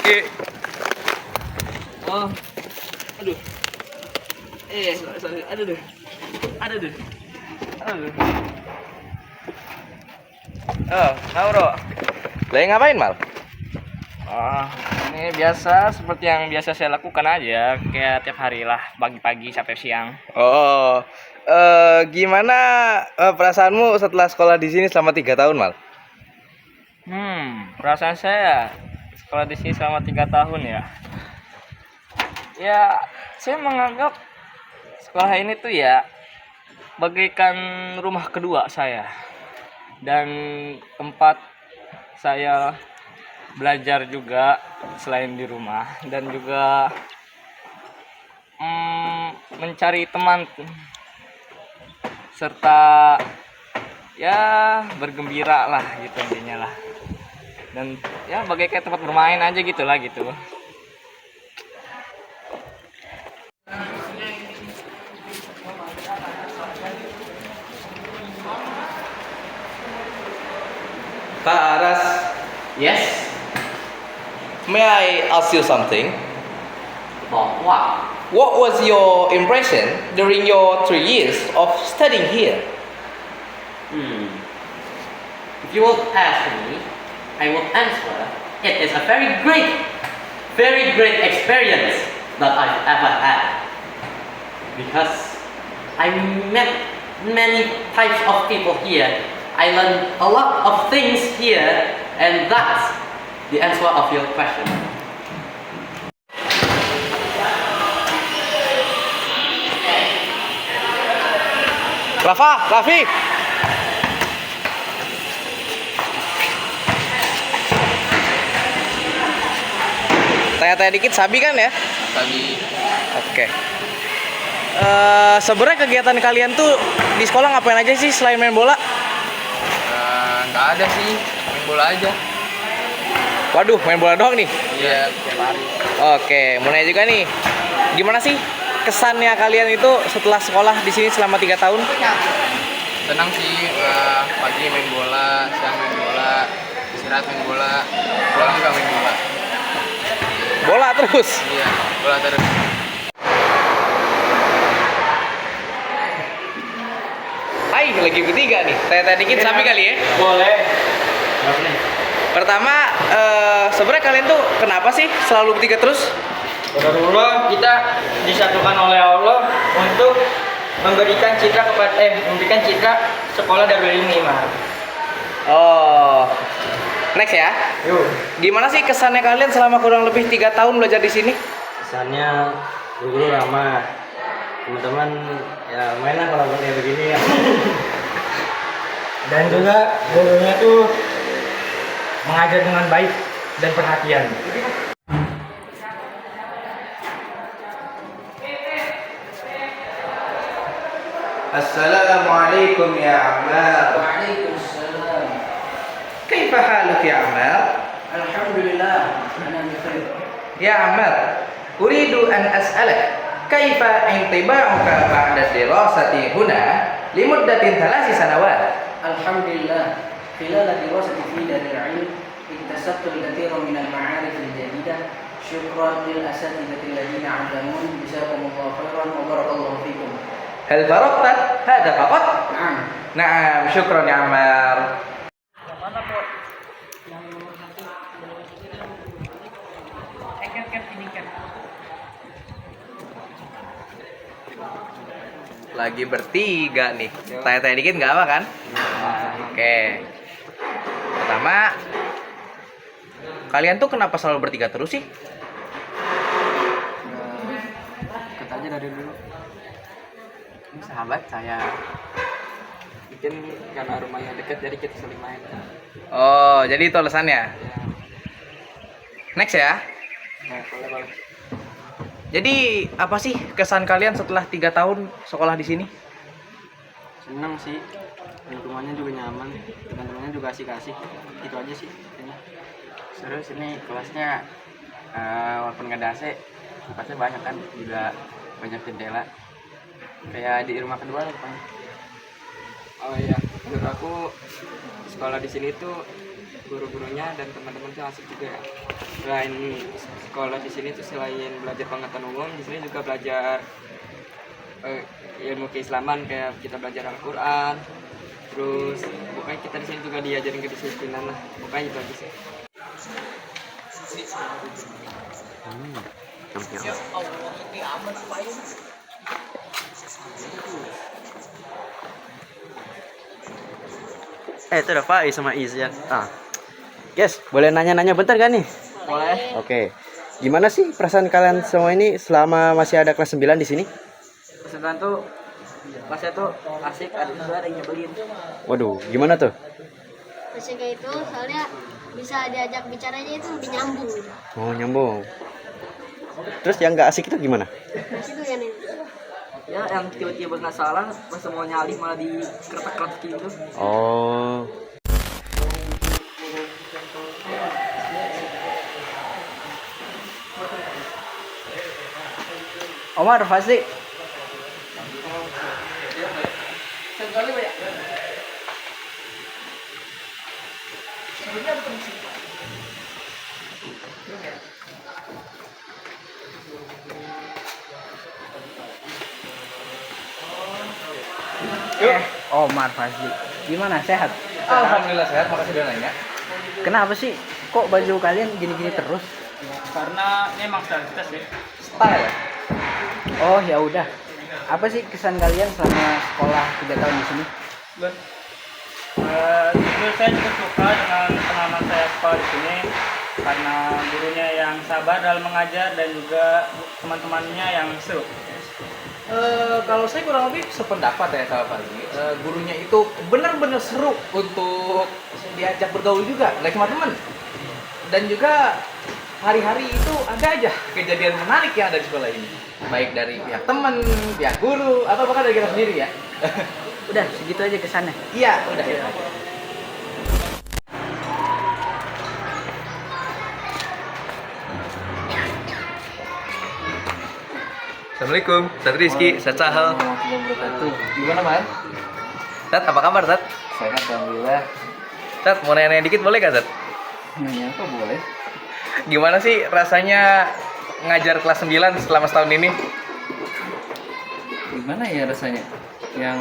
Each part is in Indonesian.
Ki. Oh, aduh. Sorry. Aduh. Oh, Bro. Lagi ngapain, Mal? Ini biasa seperti yang biasa saya lakukan aja, kayak tiap hari lah, pagi-pagi sampai siang. Oh, gimana perasaanmu setelah sekolah di sini selama 3 tahun, Mal? Perasaan saya sekolah di sini selama 3 tahun ya. Ya, saya menganggap sekolah ini tuh ya bagaikan rumah kedua saya dan tempat saya belajar juga selain di rumah, dan juga mencari teman serta ya bergembira lah gitu intinya lah, dan ya bagaikan tempat bermain aja gitulah gitu. Pak Aras, Yes. may I ask you something? About what? What was your impression during your 3 years of studying here? If you would ask me, I would answer, it is a very great experience that I've ever had. Because I met many types of people here. I learned a lot of things here, and that's the answer of your question. Raffi. Tanya-tanya dikit, Sabi kan ya? Sabi. Oke. Sebenarnya kegiatan kalian tuh di sekolah ngapain aja sih selain main bola? Nggak ada sih, main bola aja. Waduh, main bola doang nih. Iya, tiap hari. Oke, mau nanya juga nih. Gimana sih kesannya kalian itu setelah sekolah di sini selama 3 tahun? Senang sih, pagi main bola, siang main bola, istirahat main bola, pulang juga main bola. Bola terus. Iya, bola terus. Hai, lagi bertiga nih. Tanya-tanya dikit, Sabi kali ya? Boleh. Pertama, sebenarnya kalian tuh kenapa sih selalu bertiga terus? Qadarullah, kita disatukan oleh Allah untuk memberikan citra sekolah Darul Ilmi, Mas. Oh, next ya. Yuk. Gimana sih kesannya kalian selama kurang lebih 3 tahun belajar di sini? Kesannya guru ramah. Teman-teman ya lumayan lah kalau kayak begini ya. Dan juga gurunya tuh mengajar dengan baik dan perhatian. Assalamualaikum ya Ammar. Waalaikumsalam. Kaifa haluk ya Ammar? Alhamdulillah, ana bikhair. Ya Ammar, uridu an as'alak kaifa intiba'uka ba'da dirasati huna limuddatin 3 sanawat? Alhamdulillah, khilal dirasati fi daril ilm iktasabtu al-katsira min al-ma'arif al-jadida. Syukran lil asatidzatil ladzina 'allamun, jazakumullahu khairan wa barakallahu fikum. Hal faraqta hada faqat? Na'am. Na'am, syukran ya Ammar. Lagi bertiga nih. Tanya-tanya dikit nggak apa kan? Oke. Pertama, kalian tuh kenapa selalu bertiga terus sih? Ikut aja dari dulu. Ini sahabat saya. Mungkin karena rumahnya dekat jadi kita sering main. Oh, jadi itu alasannya. Next ya. Nah, boleh. Jadi apa sih kesan kalian setelah 3 tahun sekolah di sini? Senang sih. Lingkungannya juga nyaman, teman-temannya juga asik-asik. Itu aja sih kayaknya. Seru sini kelasnya, walaupun nggak ada AC, kelasnya banyak kan, juga banyak jendela. Kayak di rumah kedua rupanya. Oh iya, menurut aku sekolah di sini tuh guru-gurunya dan teman-teman tuh asik juga ya. Selain sekolah di sini tuh selain belajar pengetahuan umum, di sini juga belajar ilmu keislaman, kayak kita belajar Al-Quran. Terus pokoknya kita di sini juga diajarin kedisiplinan lah. Pokoknya itu aja sih. Itu udah Faiz sama Is ya. Guys, boleh nanya-nanya bentar gak nih? Boleh. Oke. Gimana sih perasaan kalian semua ini selama masih ada kelas 9 di sini? Keseruan tuh kelasnya tuh asik, ada juga ada yang nyebelin. Waduh, gimana tuh? Asik kayak itu soalnya bisa diajak bicaranya itu lebih nyambung gitu. Oh, nyambung. Terus yang nggak asik itu gimana? Di situ ya nih. Ya yang tiba-tiba nggak salah pas mau nyalih malah di kertak-kertak gitu. Oh. Omar Fazli. Omar Fazli. Gimana, sehat? Alhamdulillah sehat, makasih udah nanya. Kenapa sih kok baju kalian gini-gini terus? Karena ini emang style kita sih. Style. Oh ya udah. Apa sih kesan kalian selama sekolah 3 tahun di sini? Jujur saya cukup suka dengan pengalaman saya sekolah di sini karena gurunya yang sabar dalam mengajar dan juga teman-temannya yang seru. Kalau saya kurang lebih sependapat ya sama Fazli. Gurunya itu benar-benar seru untuk diajak bergaul juga, nggak cuma teman. Dan juga hari-hari itu ada aja kejadian menarik yang ada di sekolah ini. Baik dari pihak teman, pihak guru, atau bahkan dari kita sendiri ya. Udah segitu aja kesannya. Iya, udah ya. Assalamualaikum, Ustaz Rizky, Ustaz Sahal. Gimana, Man? Tat, apa kabar, Tat? Sehat alhamdulillah. Tat, mau nanya dikit boleh gak, Tat? Nanya apa boleh? Gimana sih rasanya ngajar kelas 9 selama setahun ini? Gimana ya rasanya? Yang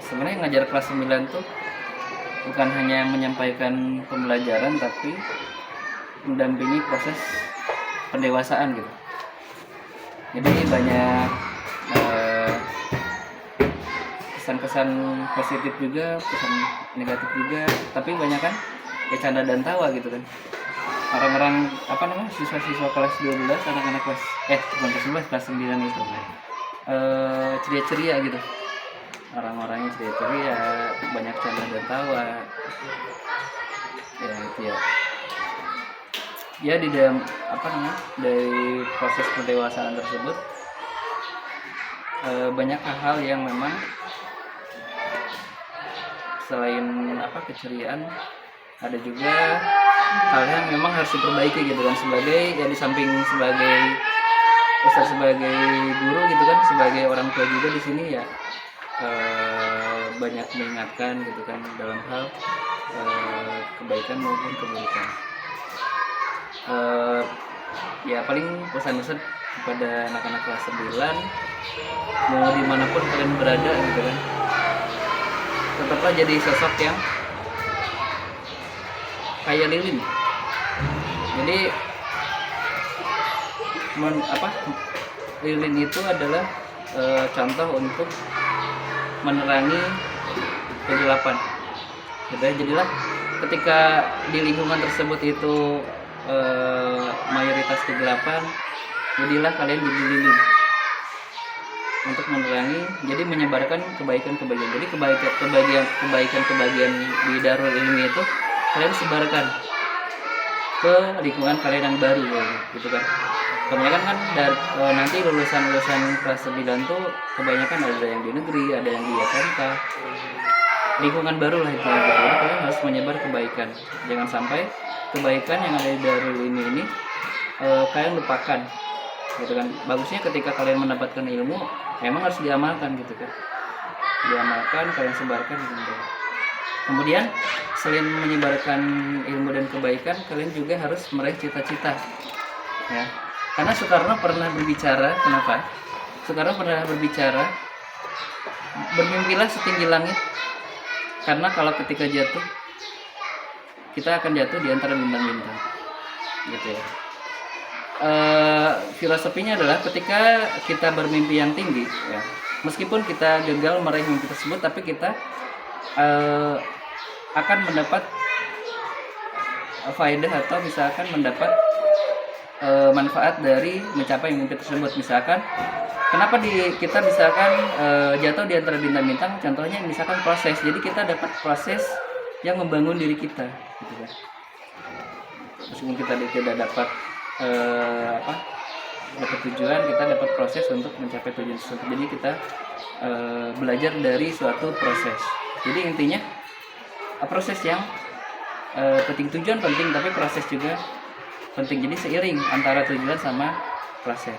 sebenarnya ngajar kelas 9 tuh bukan hanya menyampaikan pembelajaran tapi mendampingi proses pendewasaan gitu. Jadi banyak kesan-kesan positif juga, kesan negatif juga, tapi banyak kan canda dan tawa gitu kan. Orang-orang siswa-siswa kelas 12, anak-anak kelas bukan kelas 11, kelas 9 itu ceria-ceria gitu. Orang-orangnya ceria-ceria, banyak canda dan tawa. Ya itu ya. Ya di dalam dari proses pendewasaan tersebut banyak hal yang memang selain keceriaan, ada juga hal yang memang harus diperbaiki gitu kan, sebagai ya di samping sebagai ustaz, sebagai guru gitu kan, sebagai orang tua juga di sini ya banyak mengingatkan gitu kan dalam hal kebaikan maupun keburukan. Ya paling pesan-pesan kepada anak-anak kelas 9, mau dimanapun kalian berada gitu kan, tetaplah jadi sosok yang kayak lilin. Jadi lilin itu adalah contoh untuk menerangi kegelapan. Jadilah ketika di lingkungan tersebut itu mayoritas kegelapan, jadilah kalian jadi lilin untuk menerangi, jadi menyebarkan kebaikan-kebaikan. Jadi kebaikan-kebaikan di Darul Ilmi itu kalian sebarkan ke lingkungan kalian yang baru gitu kan. Kebanyakan kan nanti lulusan kelas 9 tuh kebanyakan ada yang di negeri, ada yang di SMK, lingkungan baru lah itu. Jadi kalian harus menyebar kebaikan, jangan sampai kebaikan yang ada di Darul Ilmi ini kalian lupakan gitu kan. Bagusnya ketika kalian mendapatkan ilmu memang harus diamalkan gitu kan, diamalkan, kalian sebarkan gitu. Kemudian selain menyebarkan ilmu dan kebaikan, kalian juga harus meraih cita-cita. Ya. Karena Soekarno pernah berbicara, kenapa? Soekarno pernah berbicara, bermimpilah setinggi langit. Karena kalau ketika jatuh, kita akan jatuh di antara bintang-bintang. Gitu ya. Filosofinya adalah ketika kita bermimpi yang tinggi, ya, meskipun kita gagal meraih mimpi tersebut, tapi kita akan mendapat faedah atau misalkan mendapat manfaat dari mencapai mimpi tersebut. Misalkan kenapa kita misalkan jatuh di antara bintang-bintang, contohnya misalkan proses, jadi kita dapat proses yang membangun diri kita gitu kan. Meskipun kita tidak dapat dapat tujuan, kita dapat proses untuk mencapai tujuan tersebut. Jadi kita belajar dari suatu proses. Jadi intinya proses yang penting, tujuan penting, tapi proses juga penting. Jadi seiring antara tujuan sama proses.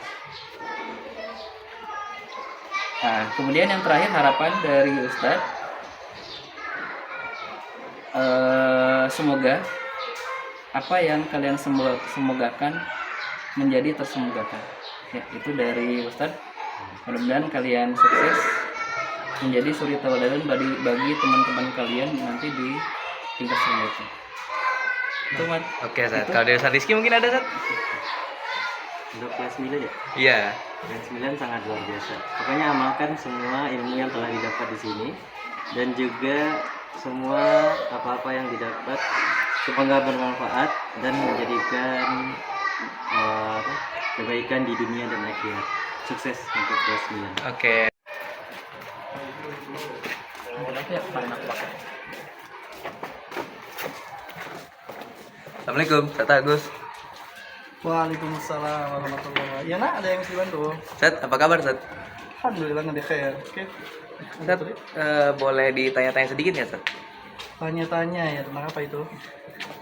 Nah, kemudian yang terakhir, harapan dari Ustadz, semoga apa yang kalian semogakan menjadi tersemogakan. Ya, itu dari Ustadz. Mudah-mudahan kalian sukses menjadi suri tauladan bagi teman-teman kalian nanti di tingkat selanjutnya. Itu Mat. Oke, Sat. Kalau dari Ustaz Rizky mungkin ada, Sat? Untuk kelas 9 ya? Iya. Kelas 9 sangat luar biasa. Pokoknya amalkan semua ilmu yang telah didapat di sini, dan juga semua apa-apa yang didapat semoga bermanfaat dan menjadikan kebaikan di dunia dan akhirat. Sukses untuk kelas 9. Oke. Assalamualaikum, Ustaz Agus. Waalaikumsalam warahmatullahi wabarakatuh. Ya nak, ada yang bisa bantu? Ustaz, apa kabar, Ustaz? Alhamdulillah nggak khair. Oke. Ustaz, boleh ditanya-tanya sedikit nggak, Ustaz? Tanya-tanya ya, tentang apa itu?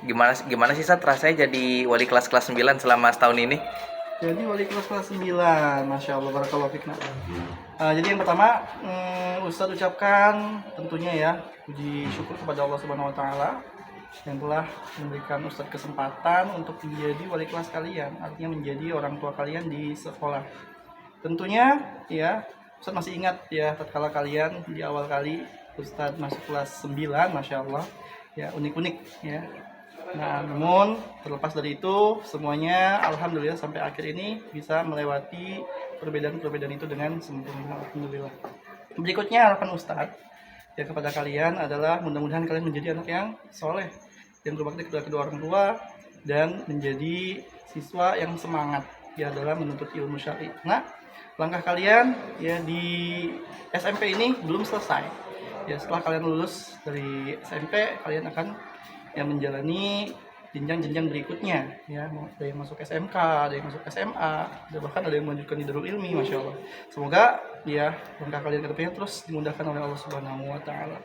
Gimana sih, Ustaz, rasanya jadi wali kelas 9 selama setahun ini? Jadi wali kelas 9, Masya Allah, barakallahu fikna. Jadi yang pertama, Ustadz ucapkan tentunya ya, puji syukur kepada Allah Subhanahu Wa Taala yang telah memberikan Ustadz kesempatan untuk menjadi wali kelas kalian, artinya menjadi orang tua kalian di sekolah. Tentunya ya, Ustadz masih ingat ya, tatkala kalian di awal kali Ustadz masuk kelas 9, Masya Allah, ya unik-unik ya. Nah, namun terlepas dari itu, semuanya alhamdulillah sampai akhir ini bisa melewati perbedaan-perbedaan itu dengan sempurna, alhamdulillah. Berikutnya harapan Ustadz ya kepada kalian adalah mudah-mudahan kalian menjadi anak yang soleh, yang berbakti kepada kedua orang tua, dan menjadi siswa yang semangat ya dalam menuntut ilmu syar'i. Nah, langkah kalian ya di SMP ini belum selesai. Ya, setelah kalian lulus dari SMP, kalian akan yang menjalani jenjang-jenjang berikutnya ya, ada yang masuk SMK, ada yang masuk SMA, bahkan ada yang melanjutkan di Darul Ilmi, Masya Allah. Semoga ya langkah kalian ke depannya terus dimudahkan oleh Allah Subhanahu Wa Taala.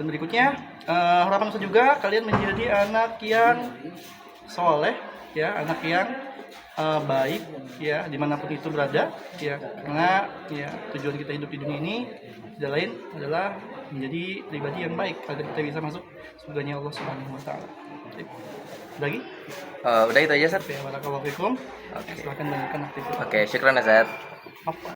Dan berikutnya harapan saya juga kalian menjadi anak yang soleh ya, anak yang baik ya dimanapun itu berada ya, karena ya tujuan kita hidup di dunia ini tidak lain adalah menjadi pribadi yang baik agar kita bisa masuk surganya Allah Subhanahu Wa Taala. Lagi? Udah itu aja, Ustaz. Ya, barakallahu fikum. Oke. Silakan lanjutkan aktivitas. Oke, syukran, Ustaz. Apa?